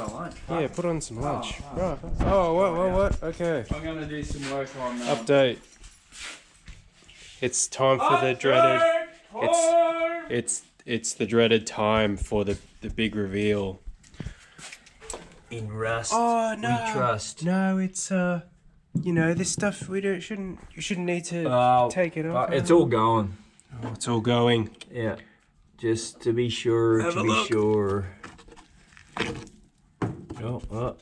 on lunch. Yeah, put on some lunch. Right. Oh, what? Okay. I'm going to do some work on... Update. It's time for the dreaded... It's the dreaded time for the big reveal. In Rust, oh, no. we trust. No, it's you know, this stuff you shouldn't need to take it off. It's all going. Oh, it's all going. Yeah. Just to be sure, Oh,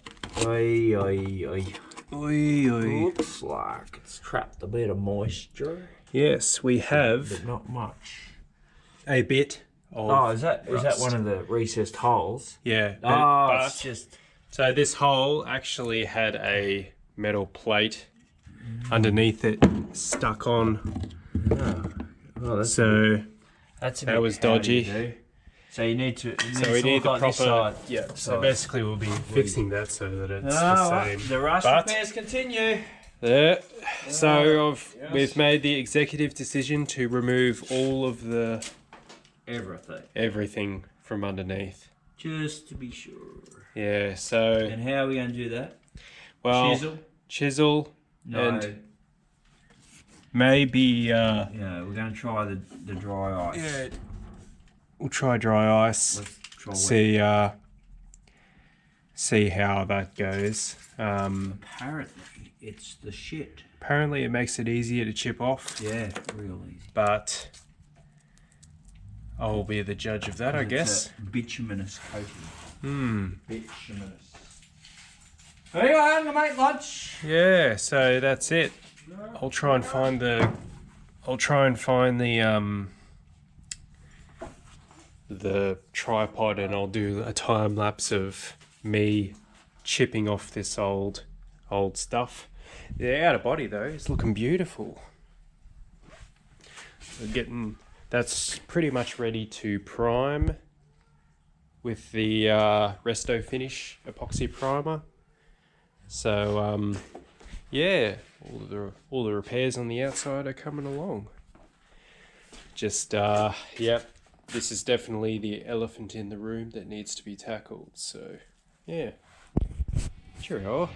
oi. Looks like it's trapped a bit of moisture. Yes, we have. But not much. A bit of is that one of the recessed holes? Yeah. But it's just... So this hole actually had a metal plate underneath it stuck on. That was dodgy. So you need to. We need the like proper. Yeah. So basically, we'll be fixing that so that it's the same. The rust repairs continue. Yeah. So we've made the executive decision to remove all of the everything from underneath. Just to be sure. Yeah. So. And how are we going to do that? Well, chisel. No. And maybe. Yeah, we're going to try the dry ice. Yeah. We'll try dry ice. Let's try see how that goes. Apparently, it's the shit. Apparently, it makes it easier to chip off. Yeah, real easy. But I'll be the judge of that, I guess. Bituminous coating. Bituminous. Anyway, I'm gonna make lunch. Yeah, so that's it. I'll try and find the tripod, and I'll do a time lapse of me chipping off this old stuff. The outer body though is looking beautiful. That's pretty much ready to prime with the Resto Finish epoxy primer. So yeah, all the repairs on the outside are coming along. Just yep. This is definitely the elephant in the room that needs to be tackled. So, yeah. Cheerio.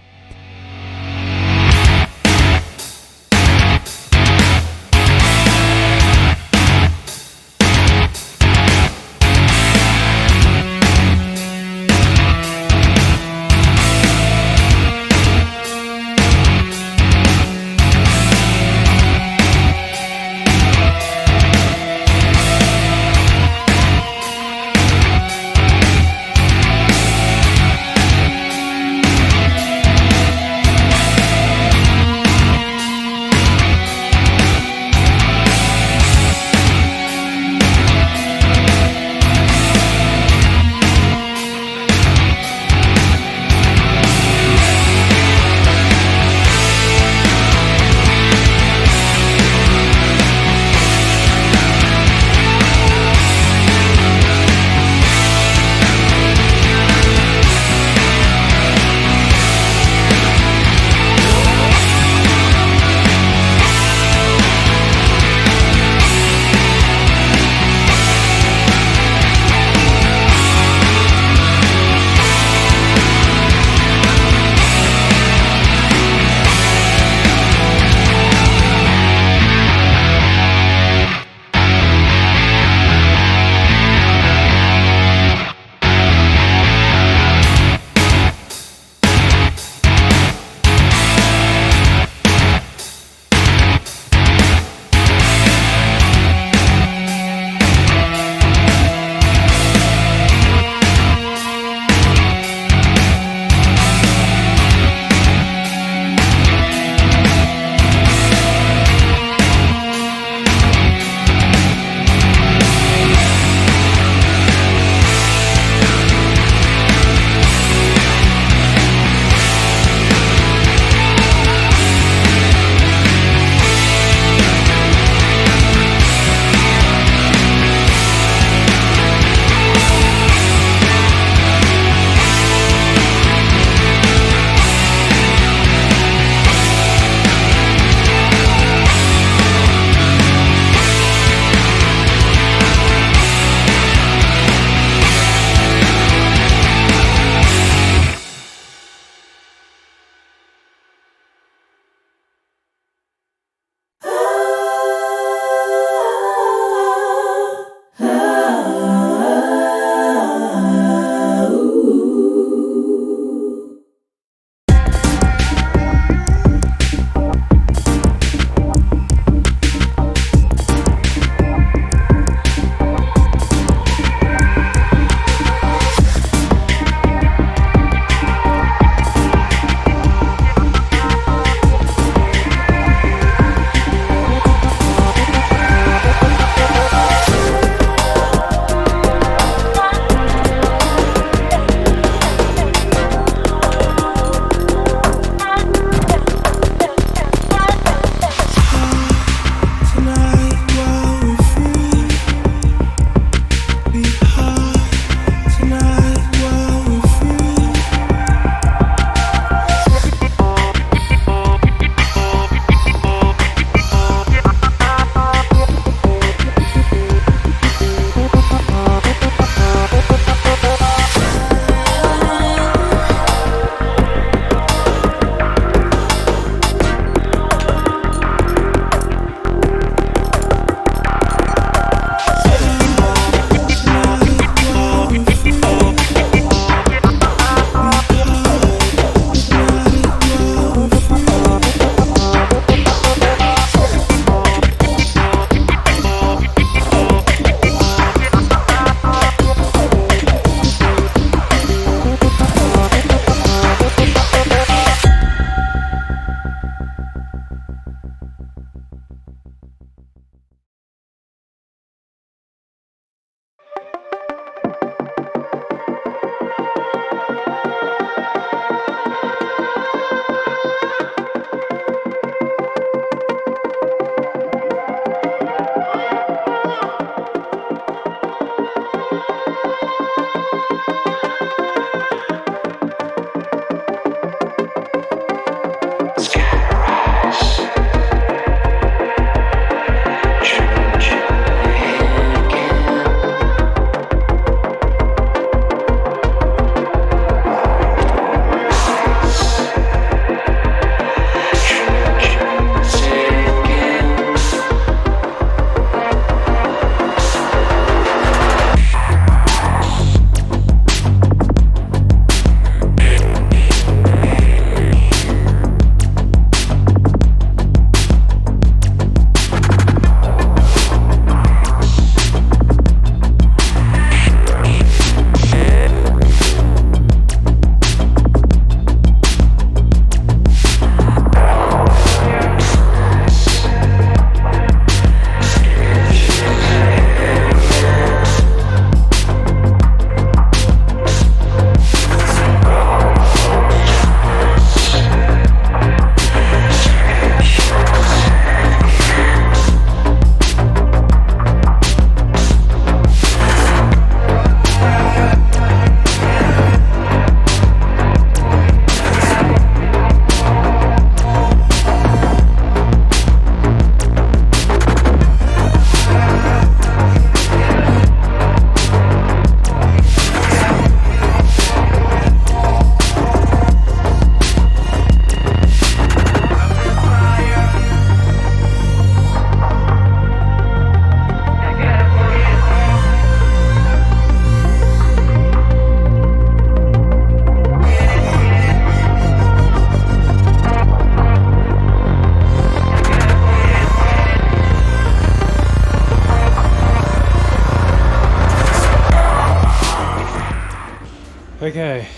Okay,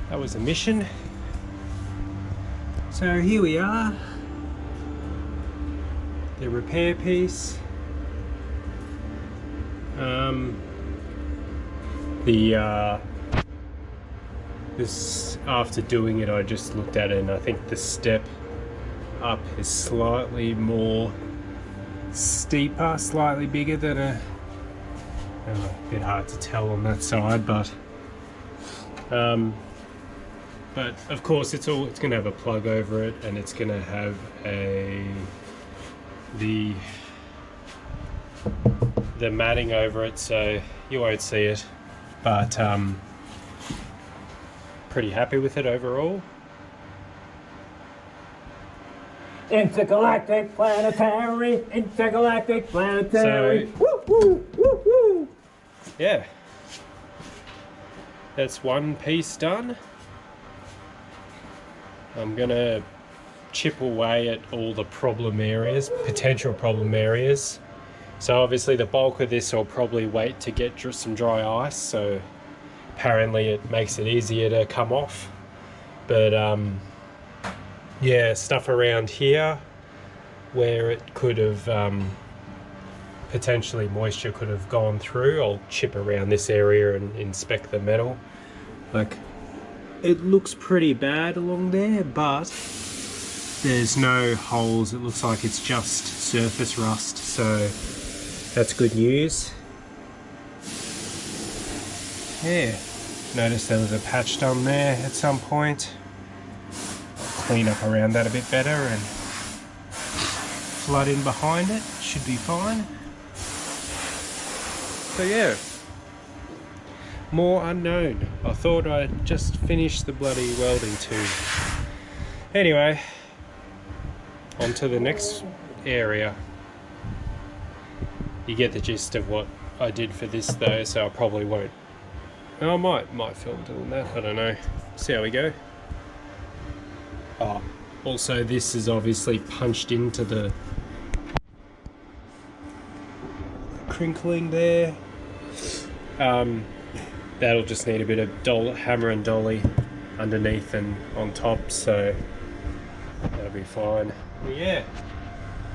that was a mission. So here we are, the repair piece. This, after doing it, I just looked at it and I think the step up is slightly more steeper, slightly bigger than a bit hard to tell on that side, but of course it's going to have a plug over it, and it's going to have the matting over it, so you won't see it, but pretty happy with it overall. Intergalactic planetary, intergalactic planetary. So, woo, woo, woo, woo. Yeah, that's one piece done. I'm gonna chip away at all the problem areas, potential problem areas. So obviously the bulk of this will probably wait to get some dry ice, so apparently it makes it easier to come off. But yeah, stuff around here where it could have potentially moisture could have gone through, I'll chip around this area and inspect the metal. Like, it looks pretty bad along there, but there's no holes. It looks like it's just surface rust, so that's good news. Yeah, noticed there was a patch done there at some point. I'll clean up around that a bit better and flood in behind it, should be fine. So yeah, more unknown. I thought I'd just finished the bloody welding tube. Anyway, on to the next area. You get the gist of what I did for this though, so I probably won't. I might film doing that, I don't know. See how we go. Oh, also this is obviously punched into the crinkling there. That'll just need a bit of hammer and dolly underneath and on top, so that'll be fine. But yeah,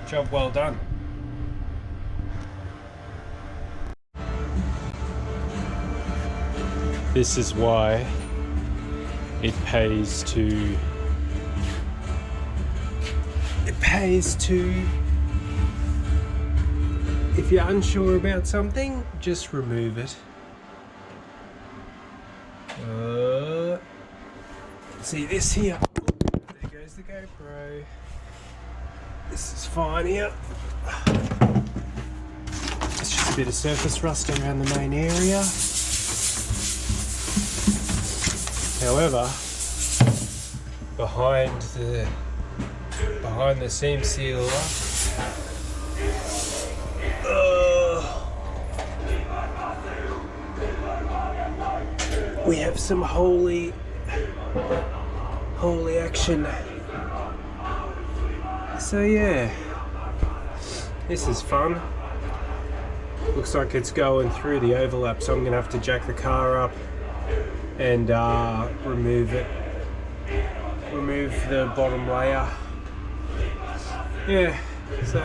job well done. This is why it pays to if you're unsure about something, just remove it. See this here? There goes the GoPro. This is fine here. It's just a bit of surface rust around the main area. However, behind the seam sealer, we have some holy action. So yeah, this is fun. Looks like it's going through the overlap, so I'm gonna have to jack the car up and remove the bottom layer. Yeah, so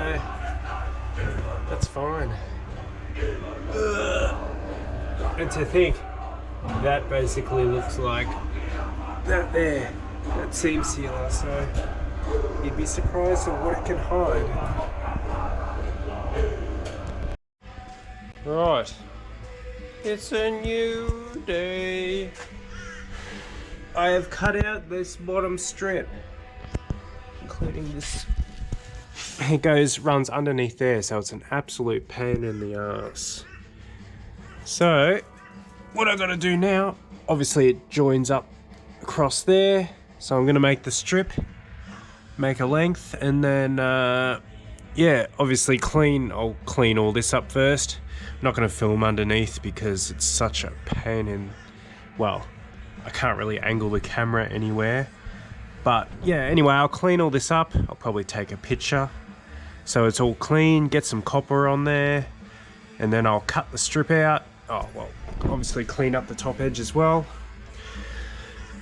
that's fine. And to think that basically looks like that seam sealer, so you'd be surprised at what it can hide. Right, it's a new day. I have cut out this bottom strip, including this. It runs underneath there, so it's an absolute pain in the ass. So what I gotta do now, obviously it joins up across there, so I'm gonna make the strip, make a length, and then yeah, obviously I'll clean all this up first. I'm not gonna film underneath because it's such a pain in, well, I can't really angle the camera anywhere. But yeah, anyway, I'll clean all this up. I'll probably take a picture so it's all clean, get some copper on there, and then I'll cut the strip out. Oh, well, obviously clean up the top edge as well.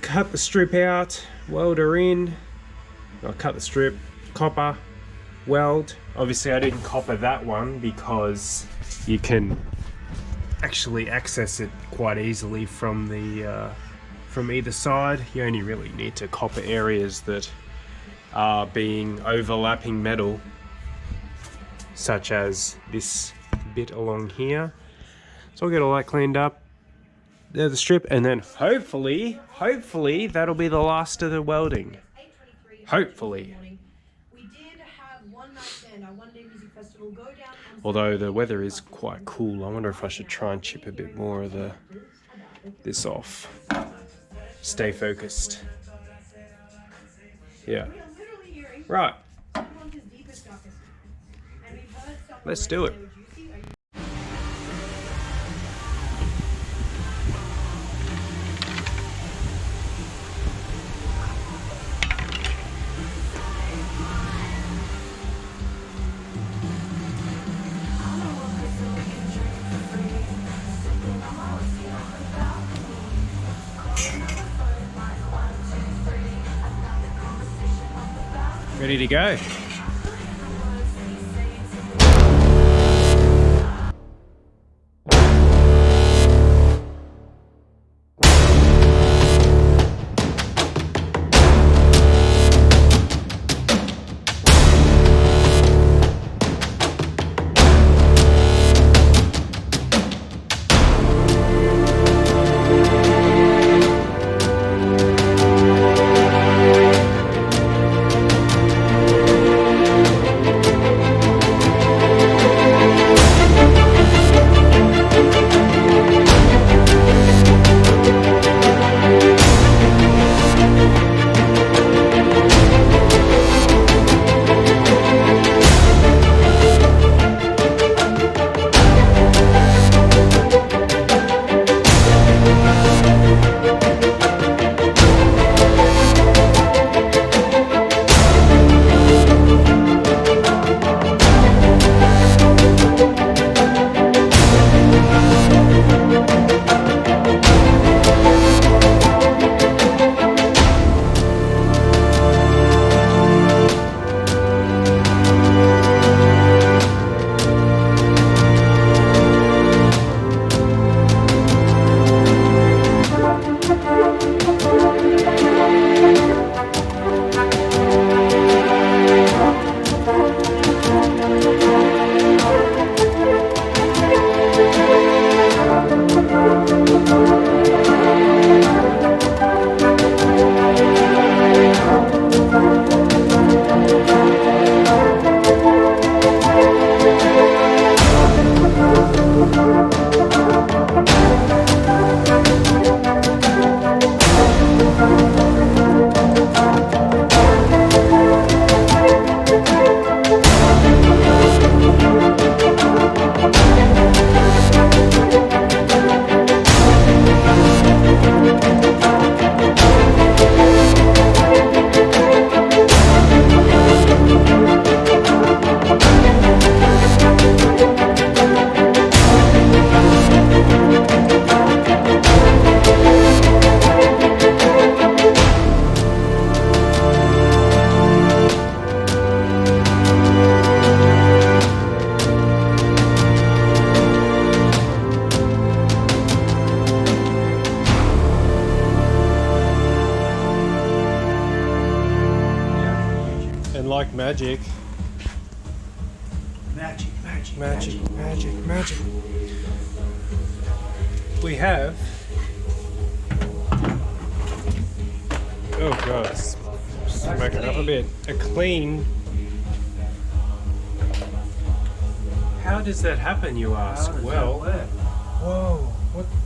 Cut the strip out, weld her in. I'll cut the strip, copper, weld. Obviously I didn't copper that one because you can actually access it quite easily from the from either side. You only really need to copper areas that are being overlapping metal, such as this bit along here. So I'll get all that cleaned up. There's the strip, and then hopefully that'll be the last of the welding. Hopefully. Although the weather is quite cool, I wonder if I should try and chip a bit more of this off. Stay focused. Yeah. Right. Let's do it. Ready to go. like magic. Magic. Magic. We have. Oh god, it's smoking up a bit. A clean. How does that happen, you ask? Whoa,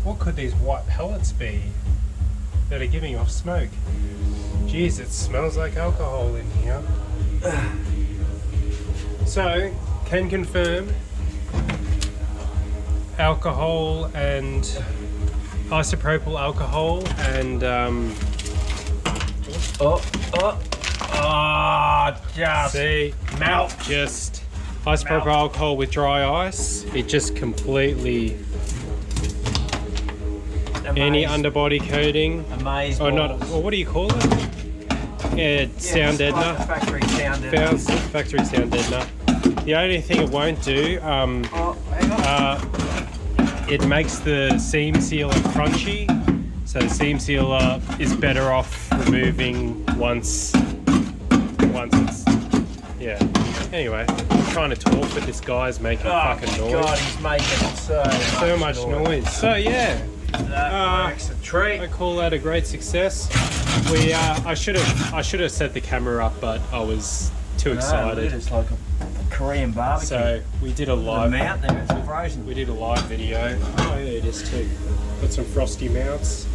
what could these white pellets be that are giving off smoke? Jeez, it smells like alcohol in here. So, can confirm alcohol and isopropyl alcohol and Just see, melt. just isopropyl alcohol with dry ice. It just completely any underbody coating Amaze or not, or what do you call it? Yeah, sound deadener. Factory sound deadener. Factory sound deadener. The only thing it won't do, Hang on. it makes the seam sealer crunchy. So the seam sealer is better off removing once it's, yeah. Anyway, I'm trying to talk, but this guy's making fucking noise. God, he's making So much noise. So yeah, That works a treat. I call that a great success. We, I should have set the camera up, but I was too excited. It's like a Korean barbecue. So we did a The live. mount there, it's frozen. We did a live video. Oh yeah, it is too. Got some frosty mounts.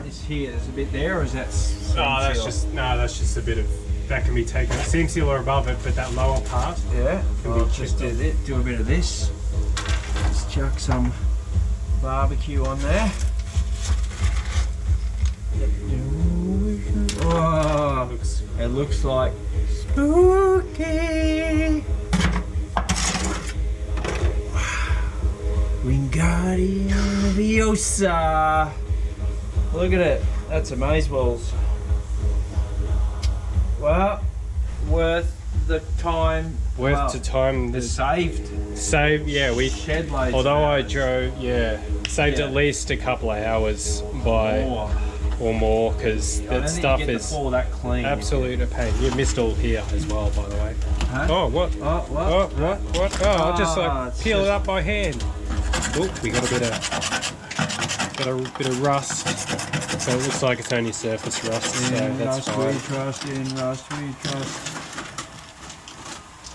This here, there's a bit there, or is that? That's just a bit of that can be taken. Seam sealer above it, but that lower part. Yeah. Can be I'll just chipped do a bit of this. Let's chuck some barbecue on there. Oh, it looks like spooky. Wingardium Leviosa. Look at it. That's amazeballs. Well, worth the time. Worth the time. It's saved. Save, yeah, we. Shed loads. Although of I hours. drove, saved Yeah. at least a couple of hours More. or more, because I don't that think stuff you get is the floor that clean. absolute a pain. You missed all here as well, by the way. Huh? Oh, what? Oh, what? Oh, what? Oh, I'll just it's peel it just- up by hand. Oh, we got a bit of rust. So it looks like it's only surface rust, so that's fine. We trust.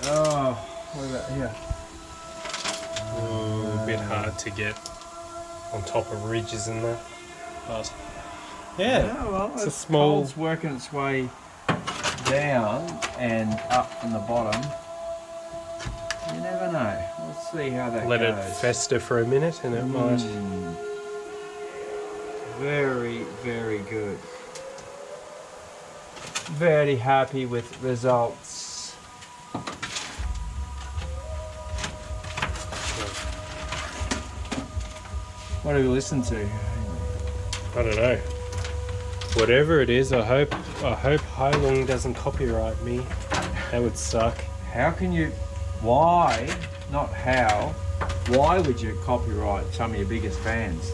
Oh, what about here? Oh, a bit hard to get on top of ridges and that. But yeah, well, it's a small. coal's working its way down and up from the bottom. You never know. Let's see how that Let goes. it fester for a minute, and it might. Very, very good. Very happy with results. What do we listen to? I don't know. Whatever it is, I hope Hailung doesn't copyright me. That would suck. How can you? Why? Not how. Why would you copyright some of your biggest fans?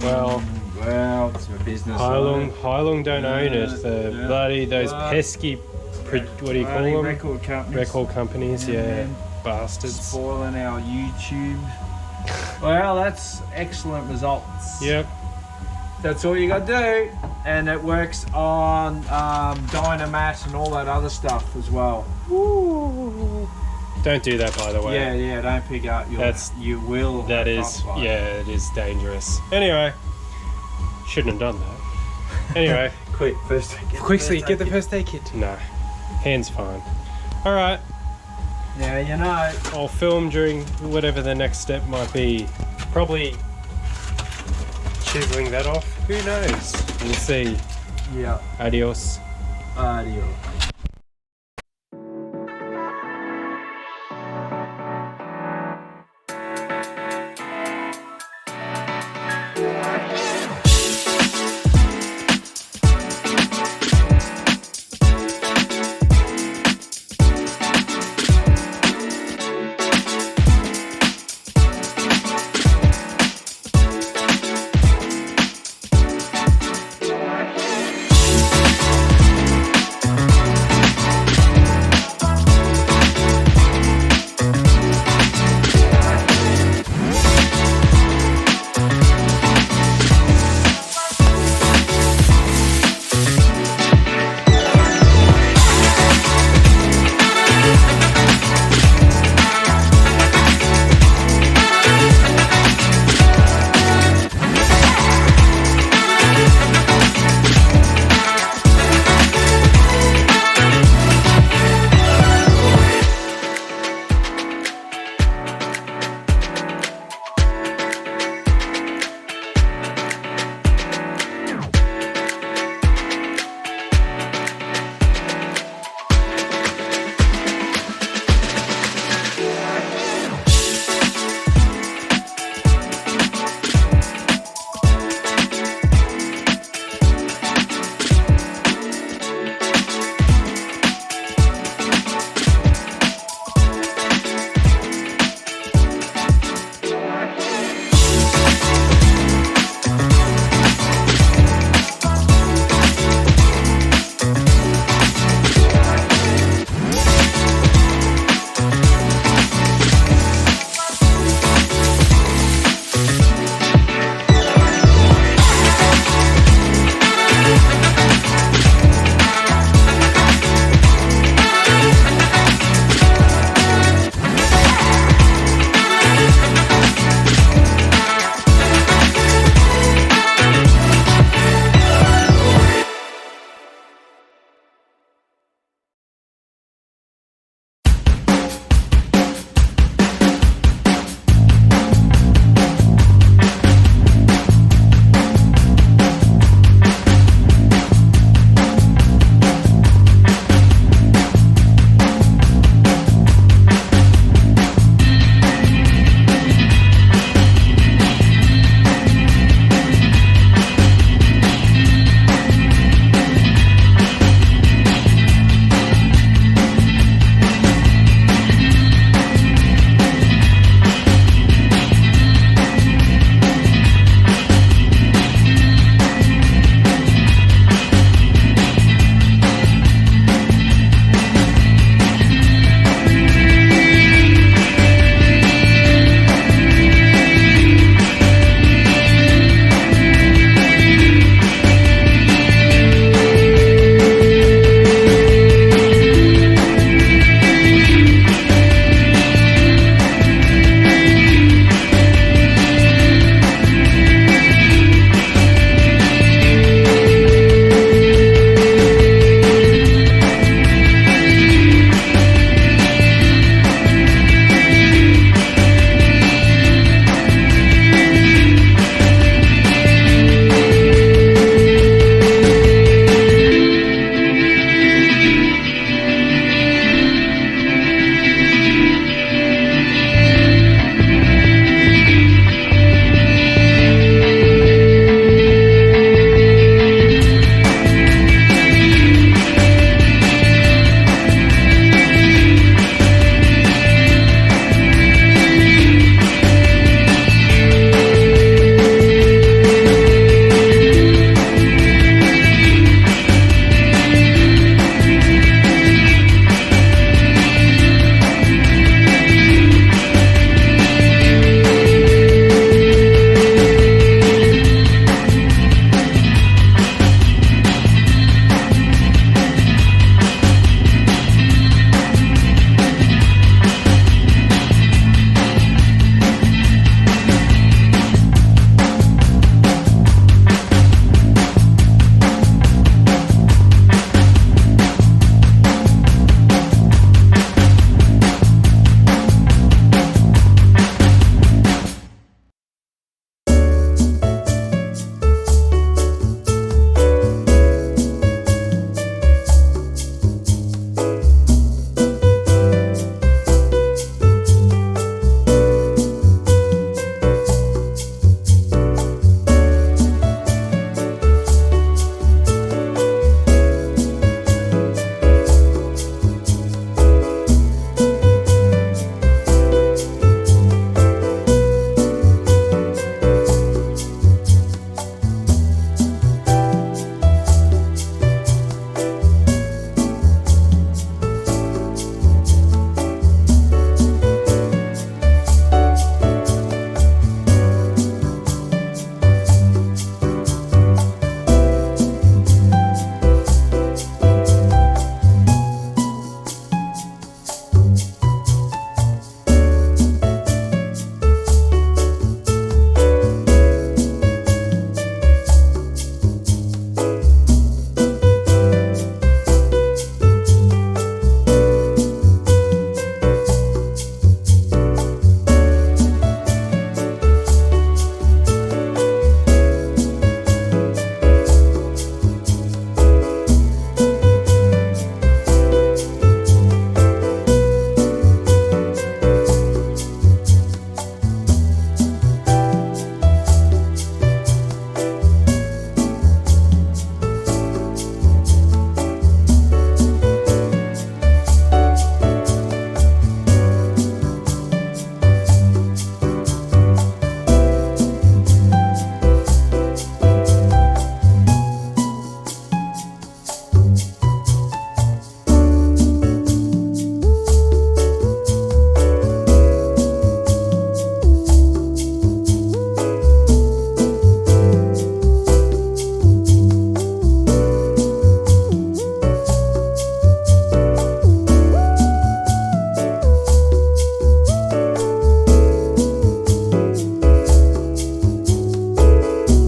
Well, Well, it's a business. Hailung don't own it. The Yeah. bloody those What? pesky, what do you call Bloody them? record companies. Record companies, Yeah, yeah, man. bastards. Spoiling our YouTube. Well, that's excellent results. Yep. That's all you got to do. And it works on Dynamat and all that other stuff as well. Don't do that, by the way. Yeah, don't pick up. You will. That have is, copyright. yeah, it is dangerous. Anyway, shouldn't have done that. Anyway, Quick, first aid kit. quickly get the first aid kit. No, hand's fine. All right, Now you know. I'll film during whatever the next step might be. Probably chiseling that off. Who knows? We'll see. Yeah. Adios. Adios.